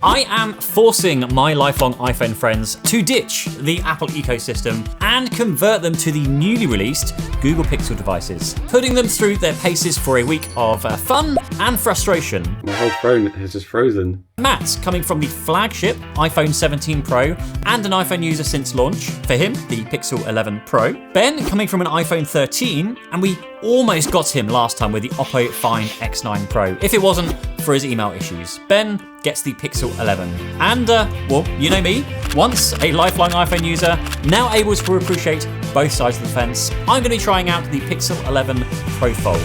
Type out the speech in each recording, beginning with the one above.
I am forcing my lifelong iPhone friends to ditch the Apple ecosystem and convert them to the newly released Google Pixel devices, putting them through their paces for a week of fun and frustration. My whole phone has just frozen. Matt, coming from the flagship iPhone 17 Pro and an iPhone user since launch, for him, the Pixel 11 Pro. Ben, coming from an iPhone 13, and we almost got him last time with the Oppo Find X9 Pro, if it wasn't for his email issues. Ben gets the Pixel 11. And, well, you know me, once a lifelong iPhone user, now able to appreciate both sides of the fence, I'm going to be trying out the Pixel 11 Pro Fold.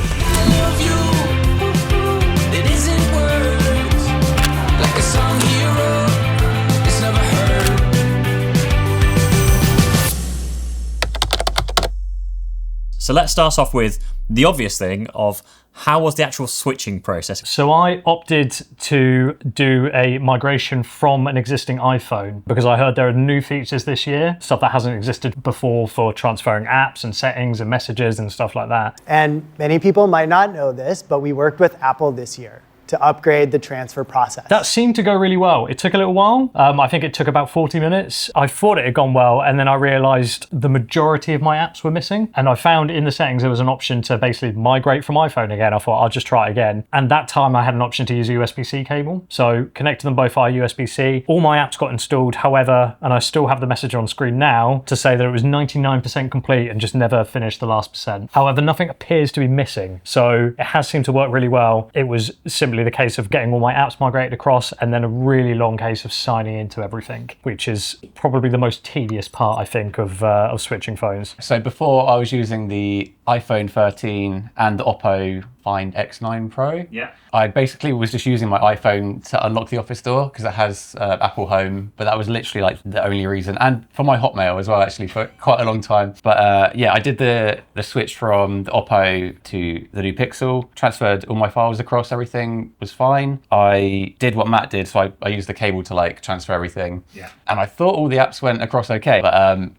So let's start off with the obvious thing of how was the actual switching process? So I opted to do a migration from an existing iPhone because I heard there are new features this year, stuff that hasn't existed before for transferring apps and settings and messages and stuff like that. And many people might not know this, but we worked with Apple this year to upgrade the transfer process. That seemed to go really well. It took a little while. I think it took about 40 minutes. I thought it had gone well, and then I realized the majority of my apps were missing. And I found in the settings there was an option to basically migrate from iPhone again. I thought I'll just try it again. And that time I had an option to use a USB-C cable. So connected them both via USB-C. All my apps got installed, however, and I still have the message on screen now to say that it was 99% complete and just never finished the last percent. However, nothing appears to be missing. So it has seemed to work really well. It was simply the case of getting all my apps migrated across and then a really long case of signing into everything, which is probably the most tedious part, I think, of switching phones. So before I was using the iPhone 13 and the Oppo Find X9 Pro. Yeah. I basically was just using my iPhone to unlock the office door because it has Apple Home, but that was literally like the only reason. And for my Hotmail as well, actually, for quite a long time. But yeah, I did the switch from the Oppo to the new Pixel, transferred all my files across, everything was fine. I did what Matt did, so I used the cable to like transfer everything. Yeah. And I thought all the apps went across okay. But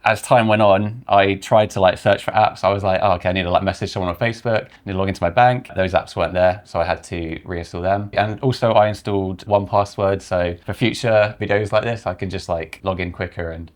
as time went on, I tried to like search for apps. I was like, oh, okay, I need to like message someone on Facebook, I need to log into my bank. Those apps weren't there, so I had to reinstall them. And also I installed 1Password, so for future videos like this, I can just like log in quicker and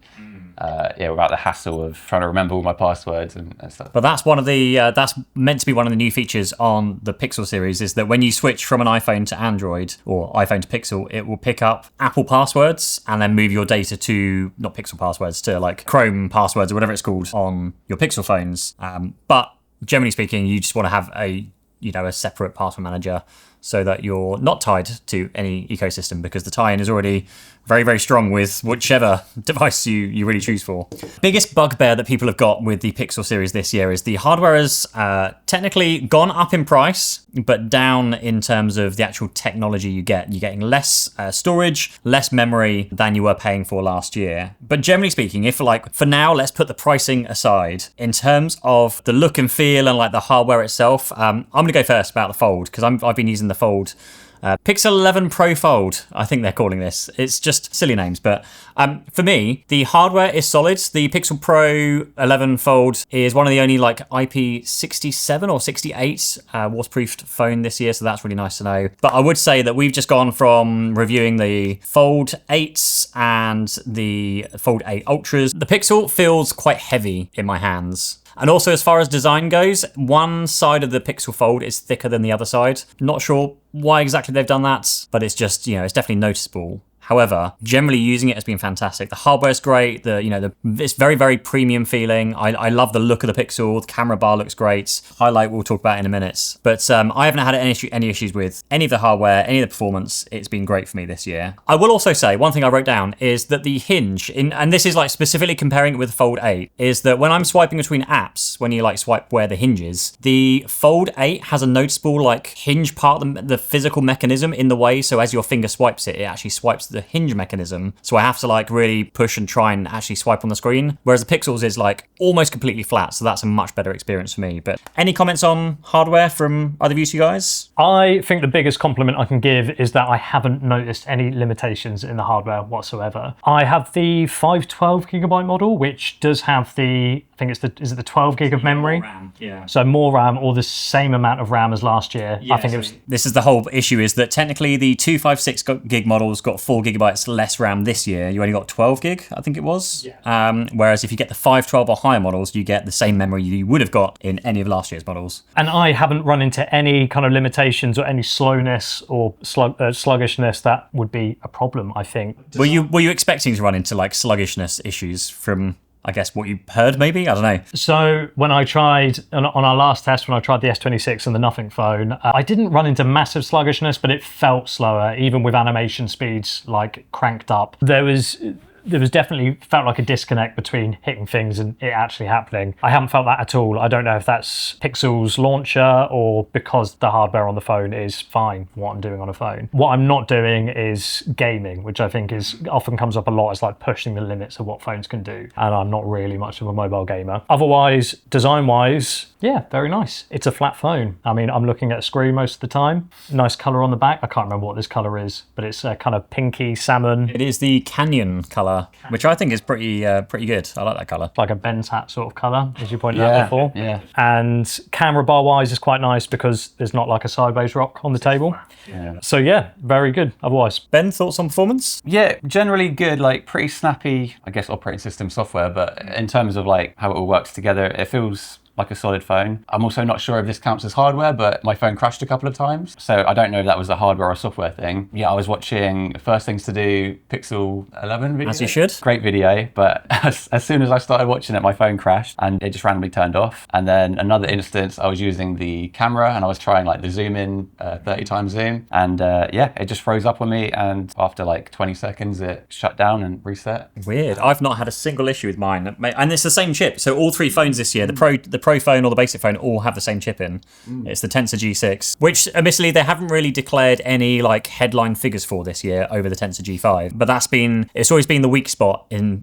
yeah, without the hassle of trying to remember all my passwords and stuff. But that's one of the that's meant to be one of the new features on the Pixel series, is that when you switch from an iPhone to Android or iPhone to Pixel, it will pick up Apple passwords and then move your data to, not Pixel passwords, to like Chrome passwords or whatever it's called on your Pixel phones. But generally speaking, you just want to have a separate password manager so that you're not tied to any ecosystem, because the tie-in is already very, very strong with whichever device you really choose for. Biggest bugbear that people have got with the Pixel series this year is the hardware has technically gone up in price, but down in terms of the actual technology you get. You're getting less storage, less memory than you were paying for last year. But generally speaking, if like, for now, let's put the pricing aside. In terms of the look and feel and like the hardware itself, I'm gonna go first about the Fold, because I've been using the Fold. Pixel 11 Pro Fold, I think they're calling this. It's just silly names, but for me, the hardware is solid. The Pixel Pro 11 Fold is one of the only like IP67 or 68 waterproofed phone this year, so that's really nice to know. But I would say that we've just gone from reviewing the Fold 8s and the Fold 8 Ultras. The Pixel feels quite heavy in my hands. And also, as far as design goes, one side of the Pixel Fold is thicker than the other side. Not sure why exactly they've done that, but it's just, it's definitely noticeable. However, generally using it has been fantastic. The hardware is great. It's very, very premium feeling. I love the look of the Pixel. The camera bar looks great. Highlight we'll talk about in a minute. But I haven't had any issues with any of the hardware, any of the performance. It's been great for me this year. I will also say, one thing I wrote down is that the hinge, and this is like specifically comparing it with the Fold 8, is that when I'm swiping between apps, when you like swipe where the hinge is, the Fold 8 has a noticeable like hinge part, the physical mechanism in the way. So as your finger swipes it, it actually swipes the hinge mechanism, so I have to like really push and try and actually swipe on the screen, whereas the Pixels is like almost completely flat, so that's a much better experience for me. But any comments on hardware from either of you two guys? I think the biggest compliment I can give is that I haven't noticed any limitations in the hardware whatsoever. I have the 512GB model, which does have the, I think is it the 12 gig of memory? More RAM, yeah. So more RAM, or the same amount of RAM as last year. Yeah, I think it was. This is the whole issue, is that technically the 256 gig model's got 4 GB gigabytes less RAM this year. You only got 12 gig, I think it was. Whereas if you get the 512 or higher models, you get the same memory you would have got in any of last year's models. And I haven't run into any kind of limitations or any slowness or sluggishness that would be a problem, I think. Were you expecting to run into like sluggishness issues from, I guess, what you heard maybe? I don't know. So when I tried, on our last test, when I tried the S26 and the Nothing phone, I didn't run into massive sluggishness, but it felt slower, even with animation speeds like cranked up. There was definitely felt like a disconnect between hitting things and it actually happening. I haven't felt that at all. I don't know if that's Pixel's launcher or because the hardware on the phone is fine for what I'm doing on a phone. What I'm not doing is gaming, which I think is often comes up a lot as like pushing the limits of what phones can do. And I'm not really much of a mobile gamer. Otherwise, design-wise, yeah, very nice. It's a flat phone. I mean, I'm looking at a screen most of the time. Nice color on the back. I can't remember what this color is, but it's a kind of pinky salmon. It is the Canyon color, which I think is pretty good. I like that color. Like a Ben's hat sort of color, as you pointed out before. Yeah. And camera bar wise is quite nice because there's not like a sideways rock on the table. Yeah. So yeah, very good otherwise. Ben, thoughts on performance? Yeah, generally good, like pretty snappy, I guess, operating system software, but in terms of like how it all works together, it feels like a solid phone. I'm also not sure if this counts as hardware, but my phone crashed a couple of times. So I don't know if that was a hardware or software thing. Yeah, I was watching First Things to Do Pixel 11 video. As you should. Great video, but as soon as I started watching it, my phone crashed and it just randomly turned off. And then another instance, I was using the camera and I was trying like the zoom in, 30 times zoom. And yeah, it just froze up on me. And after like 20 seconds, it shut down and reset. Weird. I've not had a single issue with mine. And it's the same chip. So all three phones this year, the Pro phone or the basic phone all have the same chip in. It's the Tensor G6, which admittedly they haven't really declared any like headline figures for this year over the Tensor G5. But it's always been the weak spot in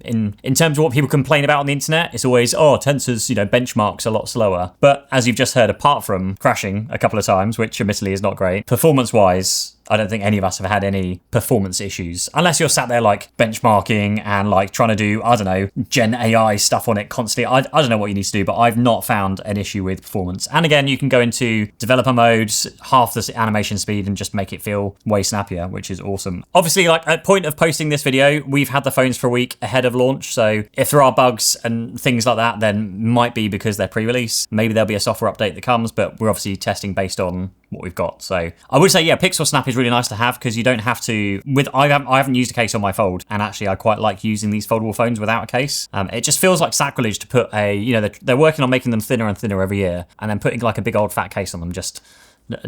terms of what people complain about on the internet. It's always, Tensor's, benchmarks a lot slower. But as you've just heard, apart from crashing a couple of times, which admittedly is not great, performance-wise, I don't think any of us have had any performance issues, unless you're sat there like benchmarking and like trying to do, I don't know, Gen AI stuff on it constantly. I don't know what you need to do, but I've not found an issue with performance. And again, you can go into developer mode, half the animation speed, and just make it feel way snappier, which is awesome. Obviously, like at point of posting this video, we've had the phones for a week ahead of launch. So if there are bugs and things like that, then might be because they're pre-release. Maybe there'll be a software update that comes, but we're obviously testing based on what we've got. So I would say, yeah, Pixel Snap is really nice to have because you don't have to. I haven't used a case on my Fold, and actually I quite like using these foldable phones without a case. It just feels like sacrilege to put they're working on making them thinner and thinner every year, and then putting like a big old fat case on them just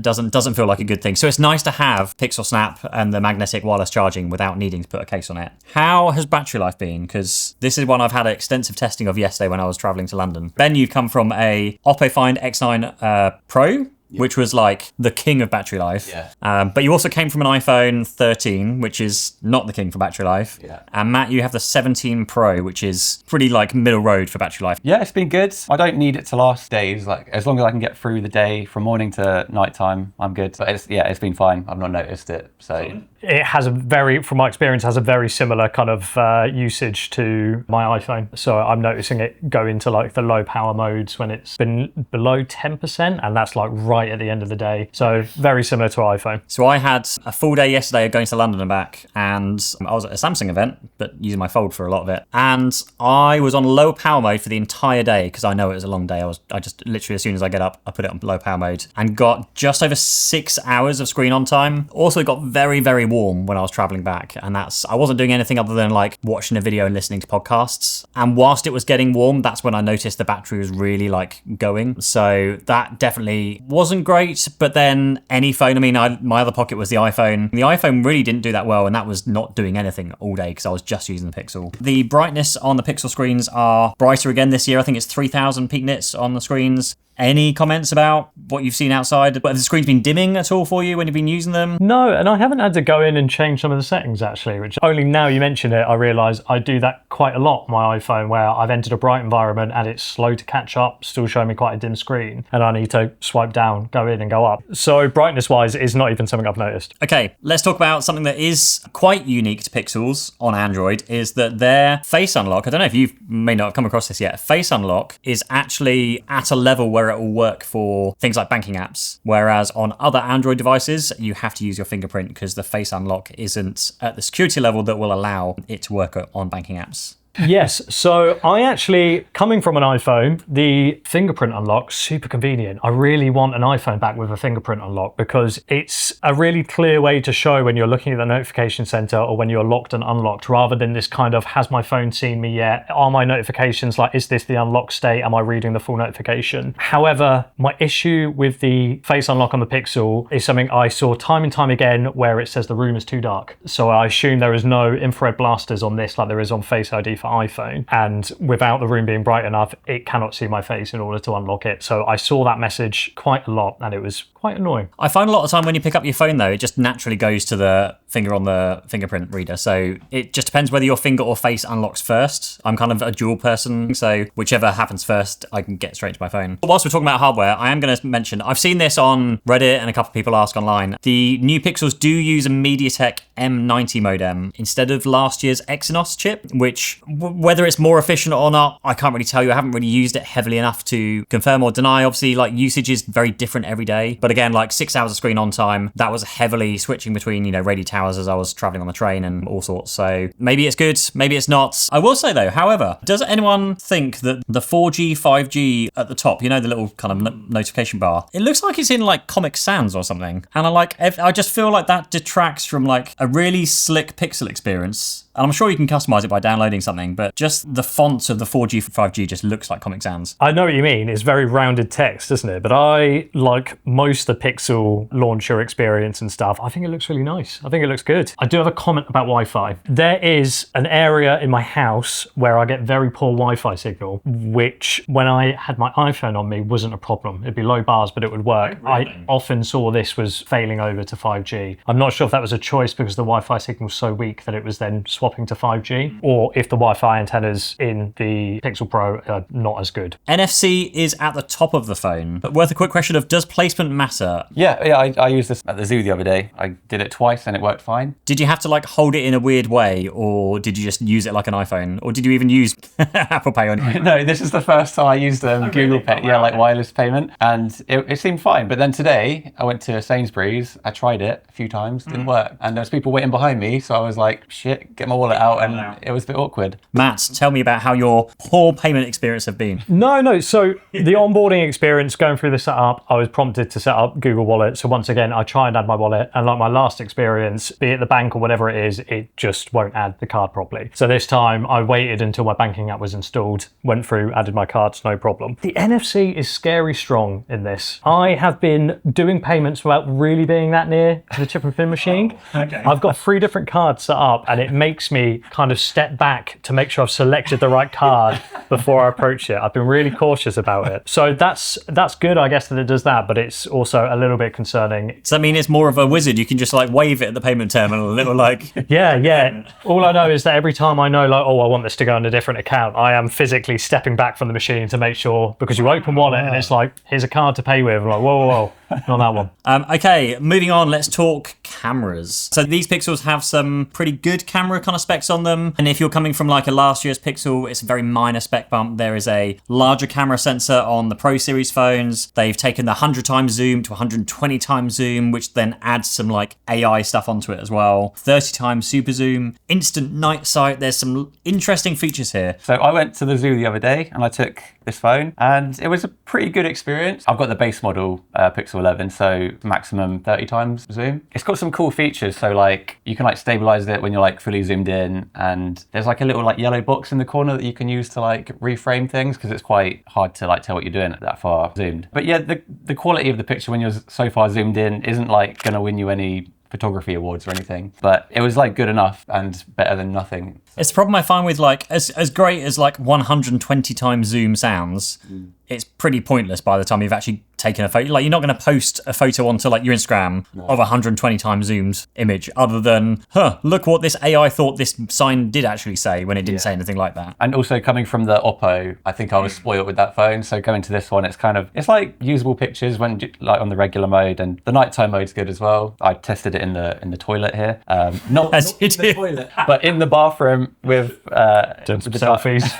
doesn't feel like a good thing. So it's nice to have Pixel Snap and the magnetic wireless charging without needing to put a case on it. How has battery life been? Because this is one I've had extensive testing of yesterday when I was traveling to London. Ben, you've come from a Oppo Find X9 Pro, which was like the king of battery life. Yeah. But you also came from an iPhone 13, which is not the king for battery life. Yeah. And Matt, you have the 17 Pro, which is pretty like middle road for battery life. Yeah, it's been good. I don't need it to last days. Like as long as I can get through the day from morning to nighttime, I'm good. But it's been fine. I've not noticed it. So it has from my experience, has a very similar kind of usage to my iPhone. So I'm noticing it go into like the low power modes when it's been below 10%, and that's like right at the end of the day. So very similar to iPhone. So I had a full day yesterday of going to London and back, and I was at a Samsung event, but using my Fold for a lot of it. And I was on low power mode for the entire day because I know it was a long day. I just literally, as soon as I get up, I put it on low power mode and got just over 6 hours of screen on time. Also got very, very warm when I was traveling back, and I wasn't doing anything other than like watching a video and listening to podcasts. And whilst it was getting warm, that's when I noticed the battery was really like going. So that definitely wasn't great. But then any phone, my other pocket was the iPhone. The iPhone really didn't do that well, and that was not doing anything all day because I was just using the Pixel. The brightness on the Pixel screens are brighter again this year. I think it's 3,000 peak nits on the screens. Any comments about what you've seen outside? Have the screens been dimming at all for you when you've been using them? No, and I haven't had to go in and change some of the settings actually, which only now you mention it, I realise I do that quite a lot on my iPhone, where I've entered a bright environment and it's slow to catch up, still showing me quite a dim screen, and I need to swipe down, go in and go up. So brightness-wise, it's not even something I've noticed. Okay, let's talk about something that is quite unique to Pixels on Android, is that their Face Unlock, I don't know if you may not have come across this yet, Face Unlock is actually at a level where where it will work for things like banking apps, whereas on other Android devices, you have to use your fingerprint because the face unlock isn't at the security level that will allow it to work on banking apps. Yes, so I actually, coming from an iPhone, the fingerprint unlock, super convenient. I really want an iPhone back with a fingerprint unlock because it's a really clear way to show when you're looking at the notification center or when you're locked and unlocked, rather than this kind of, has my phone seen me yet? Are my notifications like, is this the unlocked state? Am I reading the full notification? However, my issue with the face unlock on the Pixel is something I saw time and time again where it says the room is too dark. So I assume there is no infrared blasters on this like there is on Face ID for iPhone, and without the room being bright enough, it cannot see my face in order to unlock it. So I saw that message quite a lot and it was quite annoying. I find a lot of time when you pick up your phone though, it just naturally goes to the finger on the fingerprint reader. So it just depends whether your finger or face unlocks first. I'm kind of a dual person, so whichever happens first, I can get straight to my phone. But whilst we're talking about hardware, I am going to mention, I've seen this on Reddit and a couple of people ask online. The new Pixels do use a MediaTek M90 modem instead of last year's Exynos chip, which whether it's more efficient or not, I can't really tell you. I haven't really used it heavily enough to confirm or deny. Obviously, like usage is very different every day. But again, like 6 hours of screen on time, that was heavily switching between, radio towers as I was traveling on the train and all sorts. So maybe it's good, maybe it's not. I will say though, however, does anyone think that the 4G, 5G at the top, the little kind of notification bar, it looks like it's in like Comic Sans or something. And I just feel like that detracts from like a really slick Pixel experience. And I'm sure you can customize it by downloading something, but just the font of the 4G, 5G just looks like Comic Sans. I know what you mean. It's very rounded text, doesn't it? But I like most of the Pixel launcher experience and stuff. I think it looks really nice. I think it looks good. I do have a comment about Wi-Fi. There is an area in my house where I get very poor Wi-Fi signal, which when I had my iPhone on me wasn't a problem. It'd be low bars, but it would work. Oh, really? I often saw this was failing over to 5G. I'm not sure if that was a choice because the Wi-Fi signal was so weak that it was then swapping to 5G, or if the Wi-Fi antennas in the Pixel Pro are not as good. NFC is at the top of the phone, but worth a quick question of, does placement matter? Yeah, I used this at the zoo the other day. I did it twice and it worked fine. Did you have to like hold it in a weird way, or did you just use it like an iPhone, or did you even use Apple Pay on it? No, this is the first time I used Google Pay, like wireless payment, and it seemed fine. But then today, I went to Sainsbury's, I tried it a few times, didn't work. And there was people waiting behind me, so I was like, shit, get my wallet out, and it was a bit awkward. Matt, tell me about how your poor payment experience have been. No. So the onboarding experience, going through the setup, I was prompted to set up Google Wallet. So once again, I try and add my wallet, and like my last experience, be it the bank or whatever it is, it just won't add the card properly. So this time I waited until my banking app was installed, went through, added my cards, no problem. The NFC is scary strong in this. I have been doing payments without really being that near to the chip and pin machine. Okay. I've got 3 different cards set up, and it makes me kind of step back to make sure I've selected the right card before I approach it. I've been really cautious about it. So that's good, I guess, that it does that, but it's also a little bit concerning. Does that mean it's more of a wizard? You can just like wave it at the payment terminal, a little like... Yeah. All I know is that every time I know, like, I want this to go on a different account, I am physically stepping back from the machine to make sure, because you open wallet and it's like, here's a card to pay with. I'm like, whoa, not that one. Okay, moving on, let's talk cameras. So these Pixels have some pretty good camera kind of specs on them. And if you're coming from like a last year's Pixel, it's a very minor spec bump. There is a larger camera sensor on the Pro Series phones. They've taken the 100 times zoom to 120 times zoom, which then adds some like AI stuff onto it as well. 30 times super zoom, instant night sight. There's some interesting features here. So I went to the zoo the other day and I took this phone and it was a pretty good experience. I've got the base model Pixel 11, so maximum 30 times zoom. It's got some cool features. So like you can like stabilize it when you're like fully zoomed in, and there's like a little like yellow box in the corner that you can use to like reframe things because it's quite hard to like tell what you're doing at that far zoomed. But yeah, the quality of the picture when you're so far zoomed in isn't like gonna win you any photography awards or anything, but it was like good enough and better than nothing. It's the problem I find with like, as great as like 120 times zoom sounds, it's pretty pointless by the time you've actually taken a photo. Like you're not going to post a photo onto like your Instagram of 120 times zoomed image other than, look what this AI thought this sign did actually say when it didn't say anything like that. And also coming from the Oppo, I think I was spoiled with that phone. So going to this one, it's like usable pictures when like on the regular mode, and the nighttime mode's good as well. I tested it in the toilet here. Not As you in the do. toilet, but in the bathroom with Doing some selfies.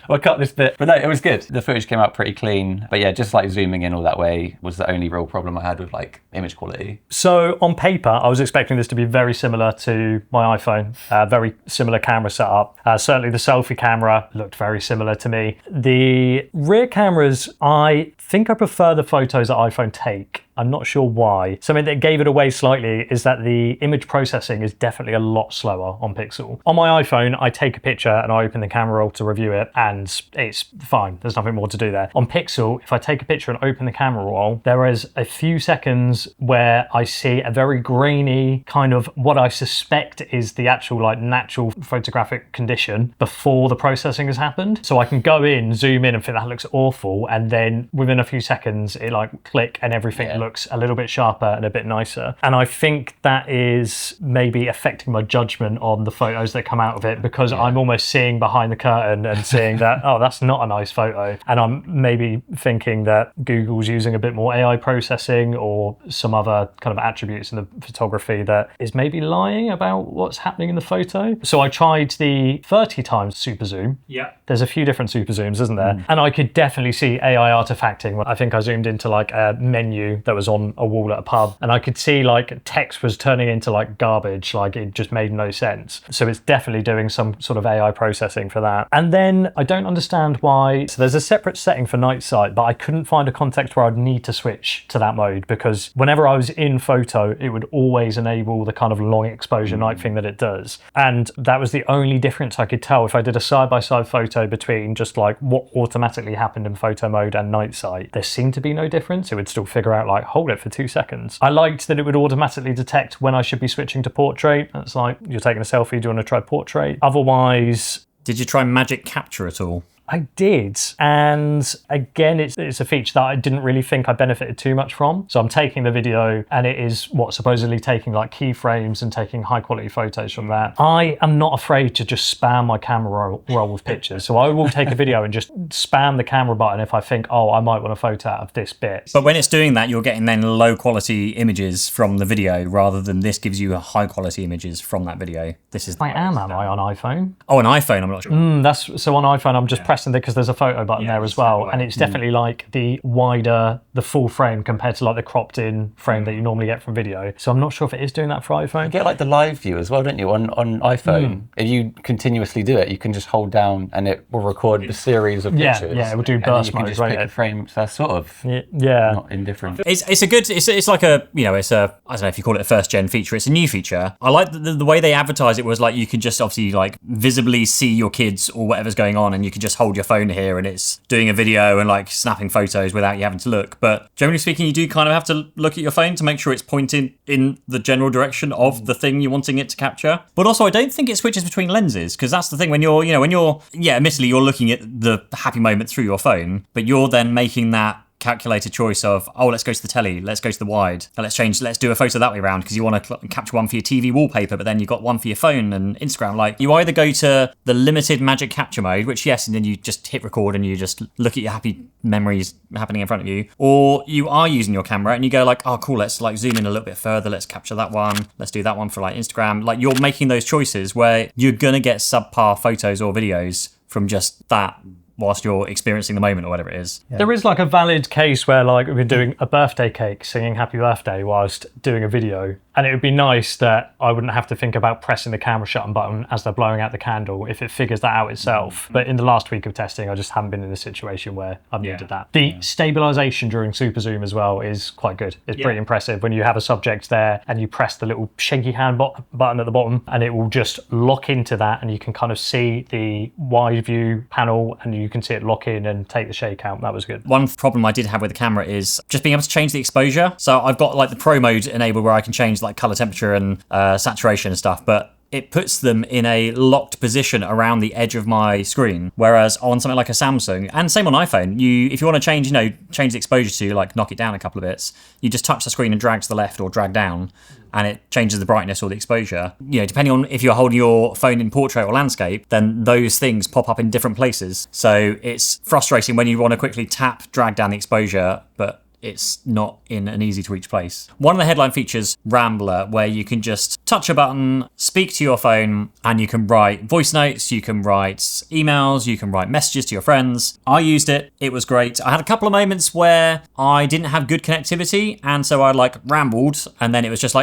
We'll cut this bit. But no, it was good. The footage came out pretty clean. But yeah, just like zooming in all that way was the only real problem I had with like image quality. So on paper, I was expecting this to be very similar to my iPhone, very similar camera setup. Certainly the selfie camera looked very similar to me. The rear cameras, I think I prefer the photos that iPhone take. I'm not sure why. Something that gave it away slightly is that the image processing is definitely a lot slower on Pixel. On my iPhone, I take a picture and I open the camera roll to review it and it's fine. There's nothing more to do there. On Pixel, if I take a picture and open the camera roll, there is a few seconds where I see a very grainy kind of what I suspect is the actual like natural photographic condition before the processing has happened. So I can go in, zoom in and think that looks awful. And then within a few seconds, it like click and everything looks a little bit sharper and a bit nicer. And I think that is maybe affecting my judgment on the photos that come out of it because I'm almost seeing behind the curtain and seeing that, oh, that's not a nice photo. And I'm maybe thinking that Google's using a bit more AI processing or some other kind of attributes in the photography that is maybe lying about what's happening in the photo. So I tried the 30 times super zoom. Yeah. There's a few different super zooms, isn't there? And I could definitely see AI artifacting. I think I zoomed into like a menu that was on a wall at a pub and I could see like text was turning into like garbage, like it just made no sense. So it's definitely doing some sort of AI processing for that. And then I don't understand why, so there's a separate setting for night sight, but I couldn't find a context where I'd need to switch to that mode because whenever I was in photo, it would always enable the kind of long exposure night thing that it does. And that was the only difference I could tell if I did a side-by-side photo between just like what automatically happened in photo mode and night sight. There seemed to be no difference. It would still figure out like, hold it for 2 seconds. I liked that it would automatically detect when I should be switching to portrait. It's like, you're taking a selfie, do you want to try portrait? Otherwise... Did you try magic capture at all? I did, and again, it's a feature that I didn't really think I benefited too much from. So I'm taking the video and it is supposedly taking like keyframes and taking high quality photos from that. I am not afraid to just spam my camera roll with pictures. So I will take a video and just spam the camera button if I think, oh, I might want a photo out of this bit. But when it's doing that, you're getting then low quality images from the video rather than this gives you high quality images from that video. This is Am I on iPhone? Oh, an iPhone, I'm not sure. So on iPhone, I'm just pressing because there's a photo button there as well, and it's definitely like the wider, the full frame compared to like the cropped in frame that you normally get from video. So I'm not sure if it is doing that for iPhone. You get like the live view as well, don't you? On iPhone, if you continuously do it, you can just hold down and it will record the series of pictures. Yeah, it will do burst mode, just pick a frame. So that's sort of not indifferent. It's a good. It's like a it's a, I don't know if you call it a first gen feature. It's a new feature. I like the way they advertise it was like you could just obviously like visibly see your kids or whatever's going on, and you can just hold your phone here and it's doing a video and like snapping photos without you having to look. But generally speaking, you do kind of have to look at your phone to make sure it's pointing in the general direction of the thing you're wanting it to capture. But also, I don't think it switches between lenses, because that's the thing when you're admittedly you're looking at the happy moment through your phone, but you're then making that calculated choice of, oh, let's go to the telly, let's go to the wide, let's do a photo that way around because you want to capture one for your TV wallpaper, but then you've got one for your phone and Instagram. Like, you either go to the limited magic capture mode, which yes, and then you just hit record and you just look at your happy memories happening in front of you, or you are using your camera and you go like, oh cool, let's like zoom in a little bit further, let's capture that one, let's do that one for like Instagram. Like, you're making those choices where you're gonna get subpar photos or videos from just that whilst you're experiencing the moment or whatever it is. Yeah. There is like a valid case where like we're doing a birthday cake, singing happy birthday whilst doing a video. And it would be nice that I wouldn't have to think about pressing the camera shutdown button as they're blowing out the candle if it figures that out itself. But in the last week of testing, I just haven't been in a situation where I've needed that. The stabilization during super zoom as well is quite good. It's pretty impressive when you have a subject there and you press the little shaky hand button at the bottom and it will just lock into that, and you can kind of see the wide view panel and you can see it lock in and take the shake out. That was good. One problem I did have with the camera is just being able to change the exposure. So I've got like the pro mode enabled where I can change like color temperature and saturation and stuff, but it puts them in a locked position around the edge of my screen. Whereas on something like a Samsung, and same on iPhone, if you want to change the exposure to like knock it down a couple of bits, you just touch the screen and drag to the left or drag down, and it changes the brightness or the exposure. Depending on if you're holding your phone in portrait or landscape, then those things pop up in different places. So it's frustrating when you want to quickly tap, drag down the exposure, but it's not in an easy to reach place. One of the headline features, Rambler, where you can just touch a button, speak to your phone, and you can write voice notes, you can write emails, you can write messages to your friends. I used it. It was great. I had a couple of moments where I didn't have good connectivity, and so I rambled, and then it was just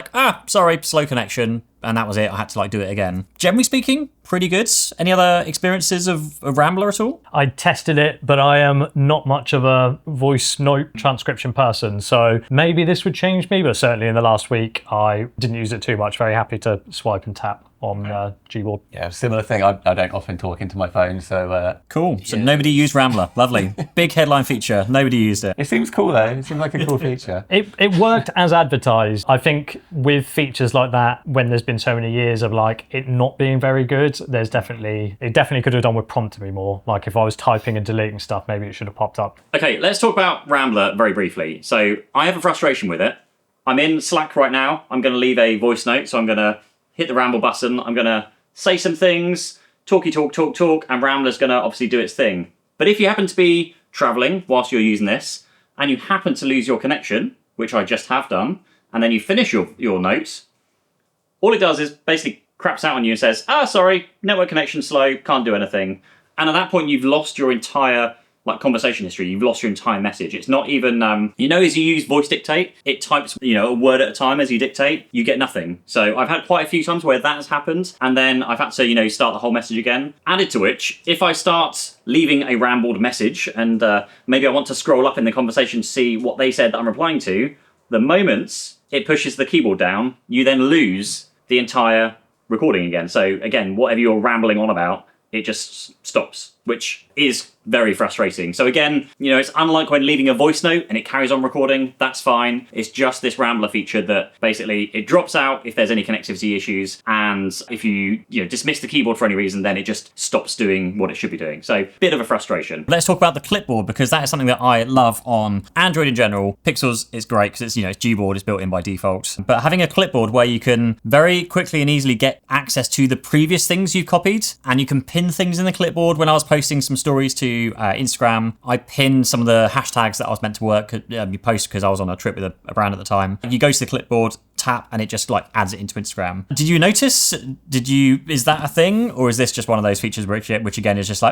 sorry, slow connection. And that was it. I had to do it again. Generally speaking, pretty good. Any other experiences of Rambler at all? I tested it, but I am not much of a voice note transcription person. So maybe this would change me, but certainly in the last week, I didn't use it too much. Very happy to swipe and tap on Gboard. Yeah, similar thing. I don't often talk into my phone, so... Cool. So nobody used Rambler. Lovely. Big headline feature. Nobody used it. It seems cool, though. It seems like a cool feature. It worked as advertised. I think with features like that, when there's been so many years of it not being very good, it definitely could have done with prompting me more. If I was typing and deleting stuff, maybe it should have popped up. Okay, let's talk about Rambler very briefly. So I have a frustration with it. I'm in Slack right now. I'm going to leave a voice note, so I'm going to hit the ramble button. I'm going to say some things, talk, and Rambler's going to obviously do its thing. But if you happen to be traveling whilst you're using this, and you happen to lose your connection, which I just have done, and then you finish your notes, all it does is basically craps out on you and says, sorry, network connection slow, can't do anything. And at that point, you've lost your entire conversation history. You've lost your entire message. It's not even, as you use voice dictate, it types, a word at a time as you dictate, you get nothing. So I've had quite a few times where that has happened. And then I've had to, start the whole message again. Added to which, if I start leaving a rambled message and maybe I want to scroll up in the conversation to see what they said that I'm replying to, the moment it pushes the keyboard down, you then lose the entire recording again. So again, whatever you're rambling on about, it just stops, which is very frustrating. So again, it's unlike when leaving a voice note and it carries on recording, that's fine. It's just this Rambler feature that basically it drops out if there's any connectivity issues. And if you dismiss the keyboard for any reason, then it just stops doing what it should be doing. So bit of a frustration. Let's talk about the Clipboard, because that is something that I love on Android in general. Pixels is great because it's Gboard is built in by default. But having a Clipboard where you can very quickly and easily get access to the previous things you've copied, and you can pin things in the Clipboard. When I was posting some stories to Instagram, I pinned some of the hashtags that I was meant to post because I was on a trip with a brand at the time. You go to the Clipboard, tap, and it just adds it into Instagram. Did you notice? Is that a thing, or is this just one of those features which again is just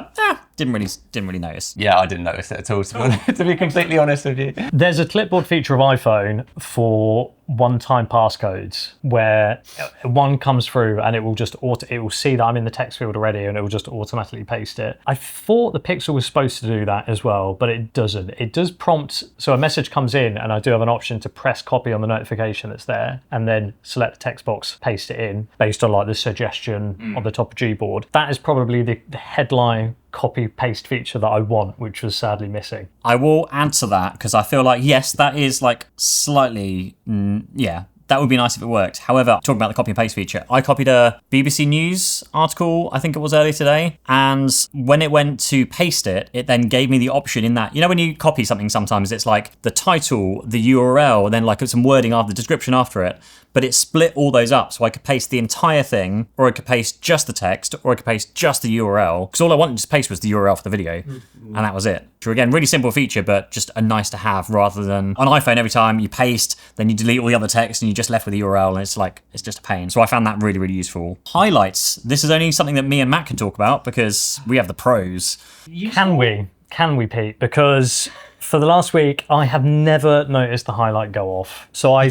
didn't really notice? Yeah, I didn't notice it at all, to be completely honest with you. There's a Clipboard feature of iPhone for one-time passcodes where one comes through and it will just it will see that I'm in the text field already and it will just automatically paste it. I thought the Pixel was supposed to do that as well, but it doesn't. It does prompt, so a message comes in and I do have an option to press copy on the notification that's there and then select the text box, paste it in based on the suggestion on the top of Gboard. That is probably the headline copy paste feature that I want, which was sadly missing. I will answer that because I feel yes, that is slightly, that would be nice if it worked. However, talking about the copy and paste feature, I copied a BBC News article, I think it was earlier today, and when it went to paste it, it then gave me the option in that, when you copy something sometimes it's the title, the URL, and then some wording after the description after it. But it split all those up, so I could paste the entire thing, or I could paste just the text, or I could paste just the URL, because all I wanted to paste was the URL for the video, and that was it. So again, really simple feature, but just a nice to have, rather than on iPhone every time you paste, then you delete all the other text, and you're just left with the URL, and it's just a pain. So I found that really, really useful. Highlights. This is only something that me and Matt can talk about, because we have the pros. Can we, Pete? Because for the last week, I have never noticed the highlight go off. So I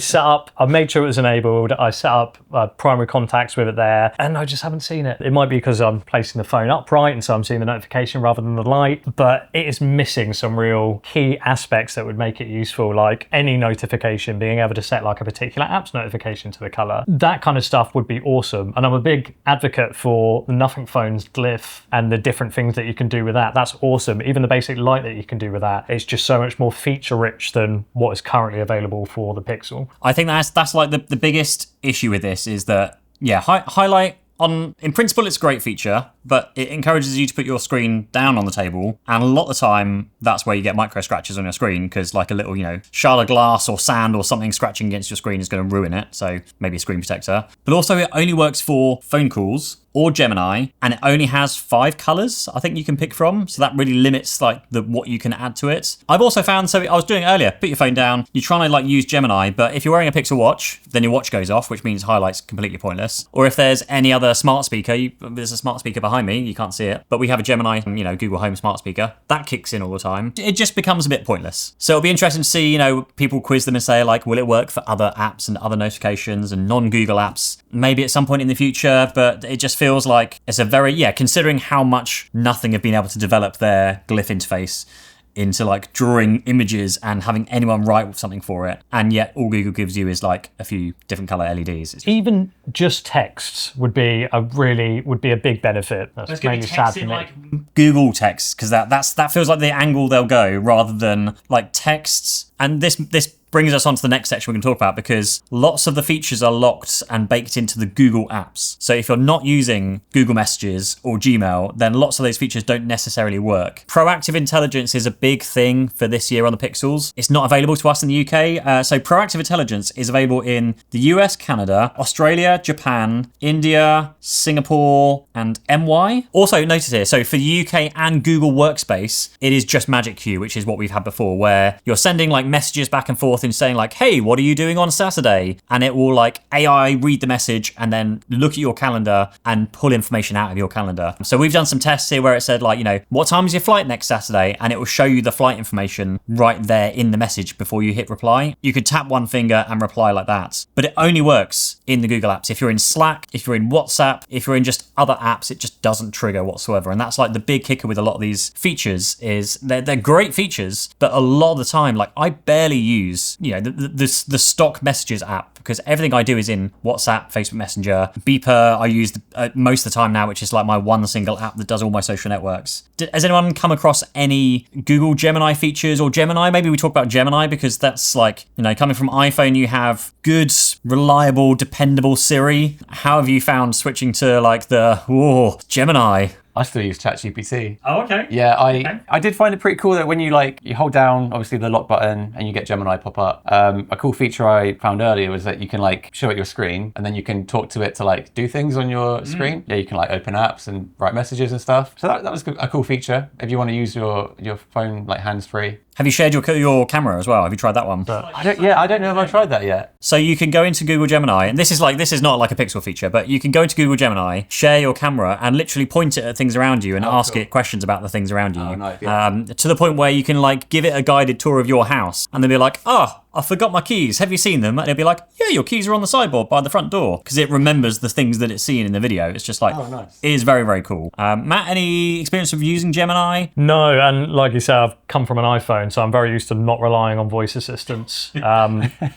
made sure it was enabled. I set up primary contacts with it there, and I just haven't seen it. It might be because I'm placing the phone upright, and so I'm seeing the notification rather than the light, but it is missing some real key aspects that would make it useful, like any notification, being able to set a particular app's notification to the color. That kind of stuff would be awesome. And I'm a big advocate for the Nothing Phone's Glyph and the different things that you can do with that. That's awesome. Even the basic light that you can do with that, it's just so much more feature rich than what is currently available for the Pixel. I think that's the biggest issue with this is that highlight in principle it's a great feature. but it encourages you to put your screen down on the table. And a lot of the time, that's where you get micro scratches on your screen, because like a little, shard of glass or sand or something scratching against your screen is going to ruin it. So maybe a screen protector. But also it only works for phone calls or Gemini, and it only has 5 colors I think you can pick from. So that really limits like what you can add to it. I've also found, so I was doing it earlier, put your phone down, you're trying to like use Gemini, but if you're wearing a Pixel Watch, then your watch goes off, which means highlights completely pointless. Or if there's any other smart speaker, there's a smart speaker behind me, you can't see it, but we have a Gemini, Google Home smart speaker, that kicks in all the time. It just becomes a bit pointless. So it'll be interesting to see, people quiz them and say like, will it work for other apps and other notifications and non-Google apps? Maybe at some point in the future, but it just feels like it's a very, considering how much nothing have been able to develop their Glyph interface into like drawing images and having anyone write something for it, and yet all Google gives you is like a few different color LEDs. Even just texts would be a big benefit. That's mainly sad for me. Like Google text, because that feels like the angle they'll go, rather than like texts. And this brings us on to the next section we can talk about, because lots of the features are locked and baked into the Google apps. So if you're not using Google Messages or Gmail, then lots of those features don't necessarily work. Proactive intelligence is a big thing for this year on the Pixels. It's not available to us in the UK. So proactive intelligence is available in the US, Canada, Australia, Japan, India, Singapore, and MY. Also notice here, so for the UK and Google Workspace, it is just Magic Queue, which is what we've had before, where you're sending like messages back and forth and saying like, hey, what are you doing on Saturday? And it will like AI read the message and then look at your calendar and pull information out of your calendar. So we've done some tests here where it said like, what time is your flight next Saturday? And it will show you the flight information right there in the message before you hit reply. You could tap one finger and reply like that. But it only works in the Google apps. If you're in Slack, if you're in WhatsApp, if you're in just other apps, it just doesn't trigger whatsoever. And that's like the big kicker with a lot of these features is they're great features, but a lot of the time, like I barely use the stock messages app, because everything I do is in WhatsApp, Facebook Messenger, Beeper I use most of the time now, which is like my one single app that does all my social networks. Has anyone come across any Google Gemini features or Gemini? Maybe we talk about Gemini, because that's like, coming from iPhone, you have good, reliable, dependable Siri. How have you found switching to like Gemini? I still use ChatGPT. Oh, okay. Yeah, I did find it pretty cool that when you hold down, obviously, the lock button and you get Gemini pop up. A cool feature I found earlier was that you can show it your screen, and then you can talk to it to do things on your screen. Yeah, you can open apps and write messages and stuff. So that was a cool feature if you want to use your phone hands-free. Have you shared your camera as well? Have you tried that one? I don't know if I've tried that yet. So you can go into Google Gemini, and this is not like a Pixel feature, but you can go into Google Gemini, share your camera, and literally point it at things around you and ask it questions about the things around you. Oh, nice, yeah. To the point where you can give it a guided tour of your house, and they'll be like, I forgot my keys. Have you seen them? And it'll be like, yeah, your keys are on the sideboard by the front door, because it remembers the things that it's seen in the video. It's just nice. It is very, very cool. Matt, any experience of using Gemini? No, and like you said, I've come from an iPhone, so I'm very used to not relying on voice assistants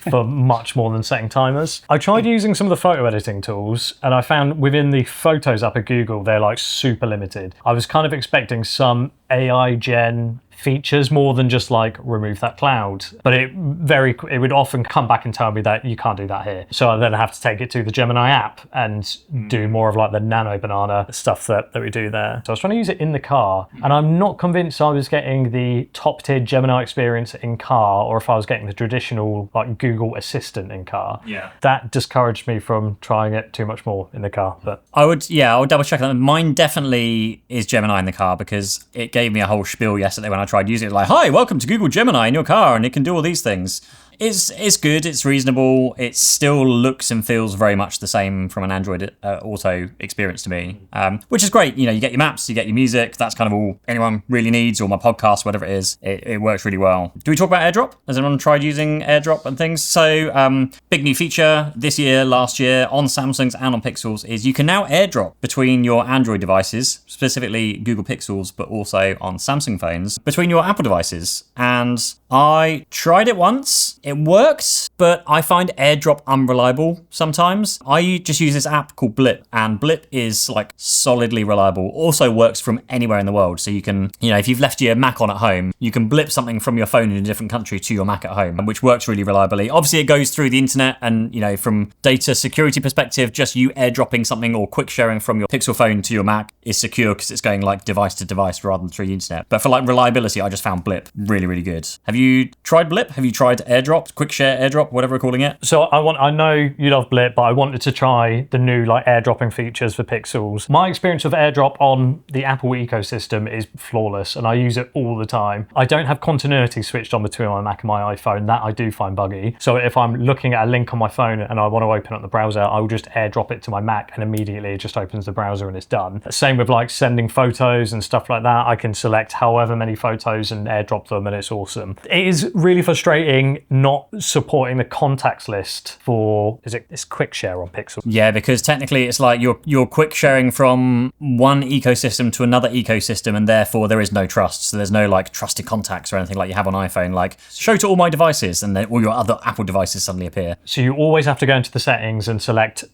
for much more than setting timers. I tried using some of the photo editing tools, and I found within the Photos app at Google, they're super limited. I was kind of expecting some AI gen features more than just remove that cloud, but it would often come back and tell me that you can't do that here. So I then have to take it to the Gemini app and do more of the nano banana stuff that we do there. So I was trying to use it in the car, and I'm not convinced I was getting the top tier Gemini experience in car, or if I was getting the traditional Google Assistant in car. Yeah. That discouraged me from trying it too much more in the car. But I would double check that. Mine definitely is Gemini in the car, because it gave me a whole spiel yesterday when I tried using it. Hi, welcome to Google Gemini in your car, and it can do all these things. It's good, it's reasonable, it still looks and feels very much the same from an Android Auto experience to me, which is great. You get your maps, you get your music, that's kind of all anyone really needs, or my podcast, whatever it is. It works really well. Do we talk about AirDrop? Has anyone tried using AirDrop and things? So big new feature this year, last year, on Samsungs and on Pixels, is you can now AirDrop between your Android devices, specifically Google Pixels, but also on Samsung phones, between your Apple devices. And I tried it once. It worked, but I find AirDrop unreliable sometimes. I just use this app called Glyph, and Glyph is like solidly reliable. Also works from anywhere in the world. So you can, if you've left your Mac on at home, you can blip something from your phone in a different country to your Mac at home, which works really reliably. Obviously, it goes through the internet, and from data security perspective, just you airdropping something or quick sharing from your Pixel phone to your Mac is secure because it's going like device to device rather than through the internet. But for like reliability, I just found Glyph really, really good. Have you tried Glyph? Have you tried AirDrop, Quick Share, AirDrop, whatever we're calling it? So I know you love Glyph, but I wanted to try the new like airdropping features for Pixels. My experience of AirDrop on the Apple ecosystem is flawless, and I use it all the time. I don't have continuity switched on between my Mac and my iPhone. That I do find buggy. So if I'm looking at a link on my phone and I want to open up the browser, I will just AirDrop it to my Mac, and immediately it just opens the browser and it's done. Same with like sending photos and stuff like that. I can select however many photos and AirDrop them, and it's awesome. It is really frustrating not supporting the contacts list for it's Quick Share on Pixel. Yeah, because technically it's like you're quick sharing from one ecosystem to another ecosystem, and therefore there is no trust. So there's no like trusted contacts or anything like you have on iPhone, like show to all my devices, and then all your other Apple devices suddenly appear. So you always have to go into the settings and select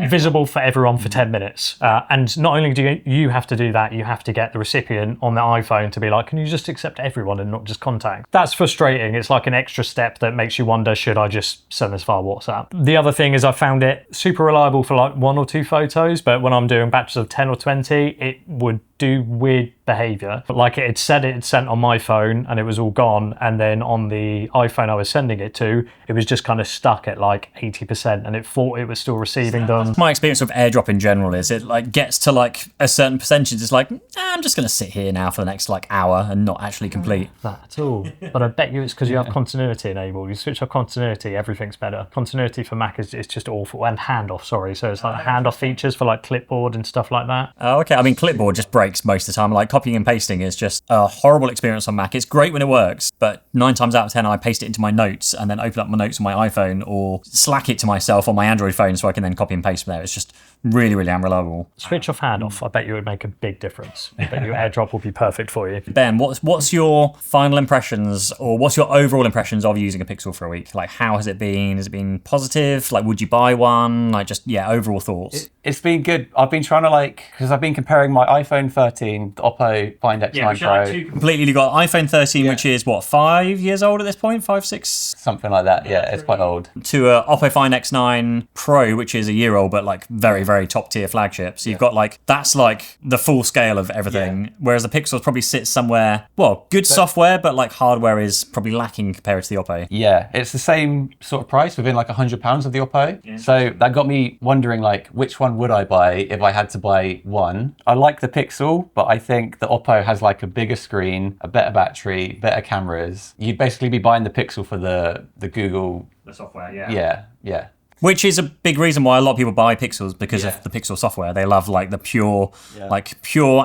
visible for everyone for 10 minutes. And not only do you have to do that, you have to get the recipient on the iPhone to be like, can you just accept everyone and not just contact? That's frustrating. It's like an extra step that makes you wonder, should I just send this via WhatsApp? The other thing is I found it super reliable for like 1 or 2 photos, but when I'm doing batches of 10 or 20, it would do weird behavior. But like it had said it had sent on my phone and it was all gone, and then on the iPhone I was sending it to, it was just kind of stuck at like 80%, and it thought it was still receiving them. My experience of AirDrop in general is it like gets to like a certain percentage. It's like, I'm just going to sit here now for the next like hour and not actually complete. Not at all. But I bet you it's because you have continuity enabled. You switch off continuity, everything's better. Continuity for Mac is just awful. And handoff, sorry. So it's like handoff features for like Clipboard and stuff like that. Oh, okay. I mean, Clipboard just breaks most of the time. Like copying and pasting is just a horrible experience on Mac. It's great when it works, but 9 times out of 10 I paste it into my notes and then open up my notes on my iPhone or Slack it to myself on my Android phone so I can then copy and paste from there. It's just really, really unreliable. Switch off handoff. I bet you it would make a big difference. I bet your AirDrop will be perfect for you. Ben, what's your final impressions, or what's your overall impressions of using a Pixel for a week? Like, how has it been? Has it been positive? Like, would you buy one? Like, just, overall thoughts. It's been good. I've been trying to because I've been comparing my iPhone 13, the Oppo Find X9 Pro. Completely, you got iPhone 13, which is what, 5 years old at this point? 5, 6? Something like that. Yeah, it's quite old. To a Oppo Find X9 Pro, which is a year old, but like very, very top tier flagship. So you've got like, that's like the full scale of everything. Yeah. Whereas the Pixels probably sits somewhere, good software, but like hardware is probably lacking compared to the Oppo. Yeah, it's the same sort of price within like £100 of the Oppo. Yeah. So that got me wondering like, which one would I buy if I had to buy one? I like the Pixel, but I think the Oppo has like a bigger screen, a better battery, better cameras. You'd basically be buying the Pixel for the Google. The software, yeah. Yeah. Which is a big reason why a lot of people buy Pixels, because of the Pixel software. They love like the pure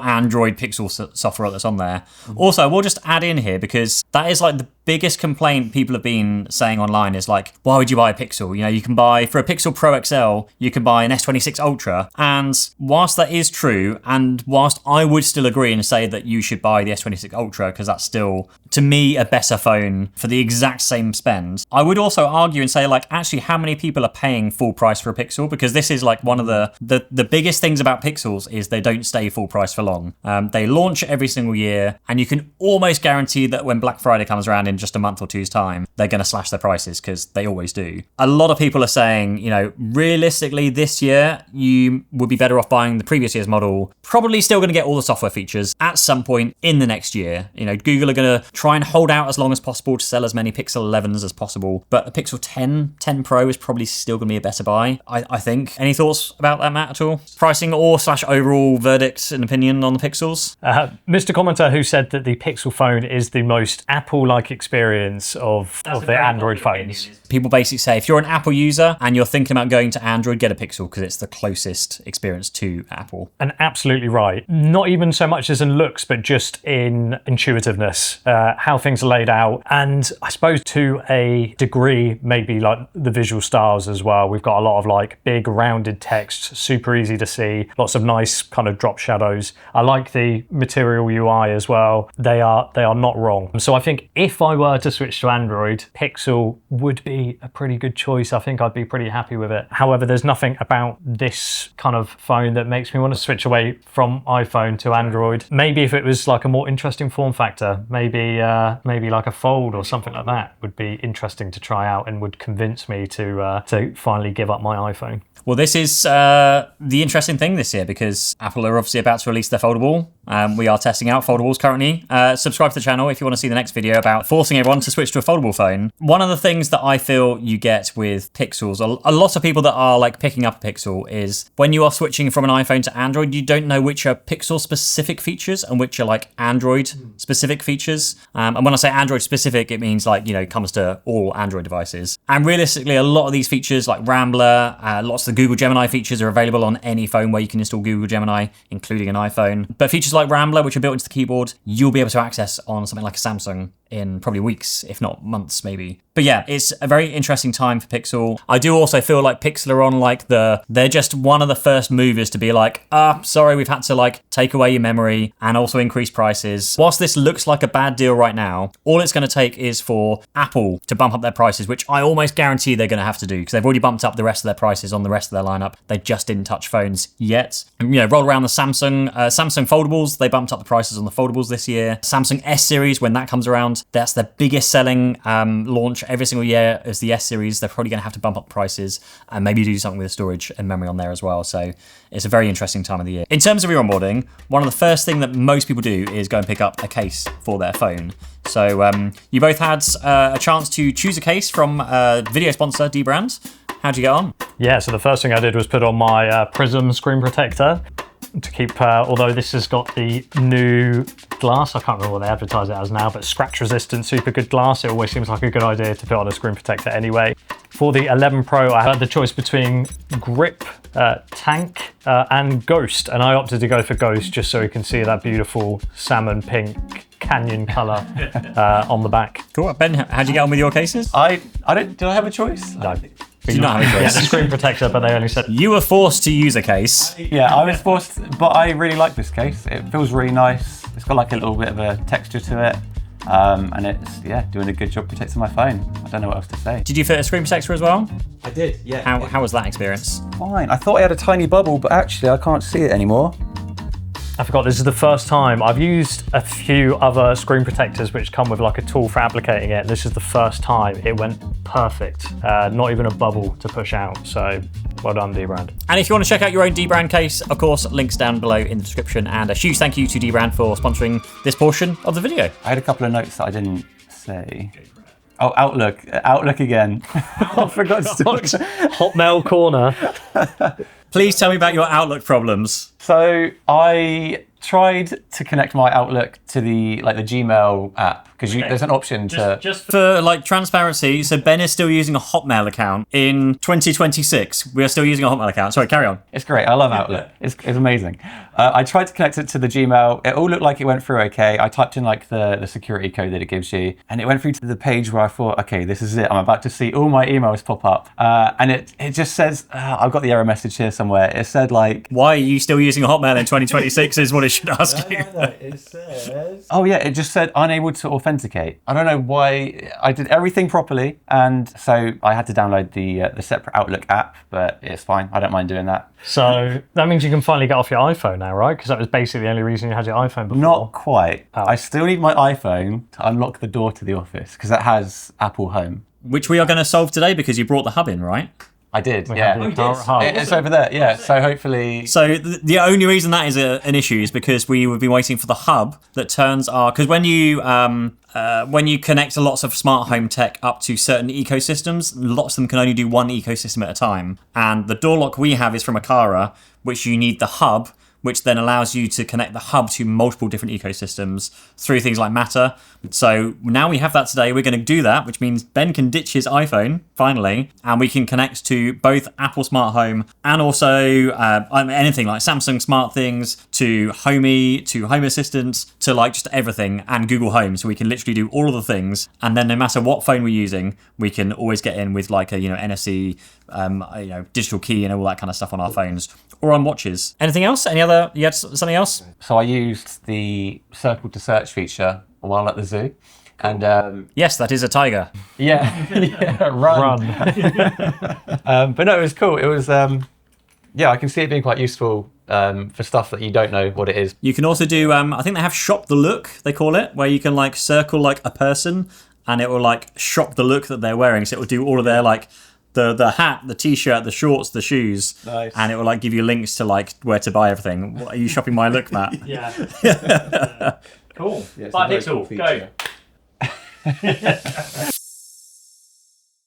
Android Pixel software that's on there. Mm-hmm. Also, we'll just add in here, because that is like the biggest complaint people have been saying online is like, why would you buy a Pixel? You can buy, for a Pixel Pro XL, you can buy an S26 Ultra. And whilst that is true, and whilst I would still agree and say that you should buy the S26 Ultra, because that's still, to me, a better phone for the exact same spend, I would also argue and say like, actually, how many people are paying full price for a Pixel? Because this is like one of the biggest things about Pixels is they don't stay full price for long. They launch every single year, and you can almost guarantee that when Black Friday comes around in just a month or two's time, they're going to slash their prices, because they always do. A lot of people are saying, realistically this year, you would be better off buying the previous year's model, probably still going to get all the software features at some point in the next year. Google are going to try and hold out as long as possible to sell as many Pixel 11s as possible, but the Pixel 10 Pro is probably still going to be a better buy, I think. Any thoughts about that, Matt, at all? Pricing or / overall verdict and opinion on the Pixels? Mr. Commenter, who said that the Pixel phone is the most Apple-like experience of the Android phones. People basically say, if you're an Apple user and you're thinking about going to Android, get a Pixel, because it's the closest experience to Apple. And absolutely right. Not even so much as in looks, but just in intuitiveness, how things are laid out. And I suppose to a degree, maybe like the visual styles as well. We've got a lot of like big rounded text, super easy to see, lots of nice kind of drop shadows. I like the Material UI as well. They are not wrong. So I think if I were to switch to Android, Pixel would be a pretty good choice. I think I'd be pretty happy with it. However, there's nothing about this kind of phone that makes me want to switch away from iPhone to Android. Maybe if it was like a more interesting form factor, maybe like a Fold or something like that would be interesting to try out and would convince me to finally give up my iPhone. Well, this is the interesting thing this year because Apple are obviously about to release their foldable. We are testing out foldables currently. Subscribe to the channel if you want to see the next video about forcing everyone to switch to a foldable phone. One of the things that I feel you get with Pixels, a lot of people that are like picking up a Pixel is when you are switching from an iPhone to Android, you don't know which are Pixel specific features and which are like Android specific features. And when I say Android specific, it means like, comes to all Android devices. And realistically, a lot of these features like Rambler, lots of the Google Gemini features are available on any phone where you can install Google Gemini, including an iPhone. But features like Rambler, which are built into the keyboard, you'll be able to access on something like a Samsung in probably weeks, if not months, maybe. But yeah, it's a very interesting time for Pixel. I do also feel like Pixel are on like they're just one of the first movers to be like, sorry, we've had to like take away your memory and also increase prices. Whilst this looks like a bad deal right now, all it's going to take is for Apple to bump up their prices, which I almost guarantee they're going to have to do because they've already bumped up the rest of their prices on the rest of their lineup. They just didn't touch phones yet. Roll around the Samsung foldables. They bumped up the prices on the foldables this year. Samsung S series, when that comes around, that's the biggest selling launch every single year is the S series. They're probably going to have to bump up prices and maybe do something with the storage and memory on there as well. So it's a very interesting time of the year. In terms of your onboarding, one of the first things that most people do is go and pick up a case for their phone. So you both had a chance to choose a case from video sponsor dbrand. How'd you get on? Yeah, so the first thing I did was put on my Prism screen protector to keep, although this has got the new glass, I can't remember what they advertise it as now, but scratch resistant, super good glass. It always seems like a good idea to put on a screen protector anyway. For the 11 Pro, I had the choice between Grip, Tank, and Ghost, and I opted to go for Ghost just so you can see that beautiful salmon pink canyon color on the back. Cool. Ben, how'd you get on with your cases? I don't. Did I have a choice? No. Did you not have a choice? Yeah, the screen protector, but they only said... You were forced to use a case. Yeah, I was forced, but I really like this case. It feels really nice. It's got like a little bit of a texture to it. And it's, doing a good job protecting my phone. I don't know what else to say. Did you fit a screen protector as well? I did, yeah. How was that experience? Fine. I thought I had a tiny bubble, but actually I can't see it anymore. I forgot, this is the first time. I've used a few other screen protectors which come with like a tool for applicating it. This is the first time it went perfect. Not even a bubble to push out. So well done, dbrand. And if you want to check out your own dbrand case, of course, links down below in the description. And a huge thank you to dbrand for sponsoring this portion of the video. I had a couple of notes that I didn't say. Oh, Outlook again. I forgot to talk. Hotmail corner. Please tell me about your Outlook problems. So I tried to connect my Outlook to the Gmail app because there's an option just for like transparency. So Ben is still using a Hotmail account in 2026. We are still using a Hotmail account. Sorry, carry on. It's great. I love Outlook. It's amazing. I tried to connect it to the Gmail. It all looked like it went through okay. I typed in like the security code that it gives you, and it went through to the page where I thought, okay, this is it. I'm about to see all my emails pop up, and it just says, I've got the error message here somewhere. It said like, why are you still using a Hotmail in 2026 is what it should ask you. It says... Oh yeah, it just said unable to authenticate. I don't know why. I did everything properly, and so I had to download the separate Outlook app, but it's fine. I don't mind doing that. So that means you can finally get off your iPhone now, right? Because that was basically the only reason you had your iPhone before. Not quite. Oh. I still need my iPhone to unlock the door to the office because it has Apple Home. Which we are going to solve today because you brought the hub in, right? I did, We yeah. have the hub. It's over there, yeah. So hopefully... So the only reason that is an issue is because we would be waiting for the hub that turns our... Because when you connect lots of smart home tech up to certain ecosystems, lots of them can only do one ecosystem at a time. And the door lock we have is from Akara, which you need the hub, which then allows you to connect the hub to multiple different ecosystems through things like Matter. So now we have that today. We're going to do that, which means Ben can ditch his iPhone, finally, and we can connect to both Apple Smart Home and also anything like Samsung Smart Things, to Homey, to Home Assistant, to like just everything, and Google Home. So we can literally do all of the things. And then no matter what phone we're using, we can always get in with like a NFC digital key and all that kind of stuff on our phones or on watches. Anything else? You had something else? So I used the circle to search feature while at the zoo. And yes, that is a tiger. Yeah, run. But no, it was cool. It was, I can see it being quite useful for stuff that you don't know what it is. You can also do, I think they have shop the look, they call it, where you can like circle like a person and it will like shop the look that they're wearing. So it will do all of their like the hat, the t-shirt, the shorts, the shoes. Nice. And it will like give you links to like where to buy everything. What, are you shopping my look, Matt? Yeah. Cool. Yeah, it's a Buy very Pixel. cool Go. feature.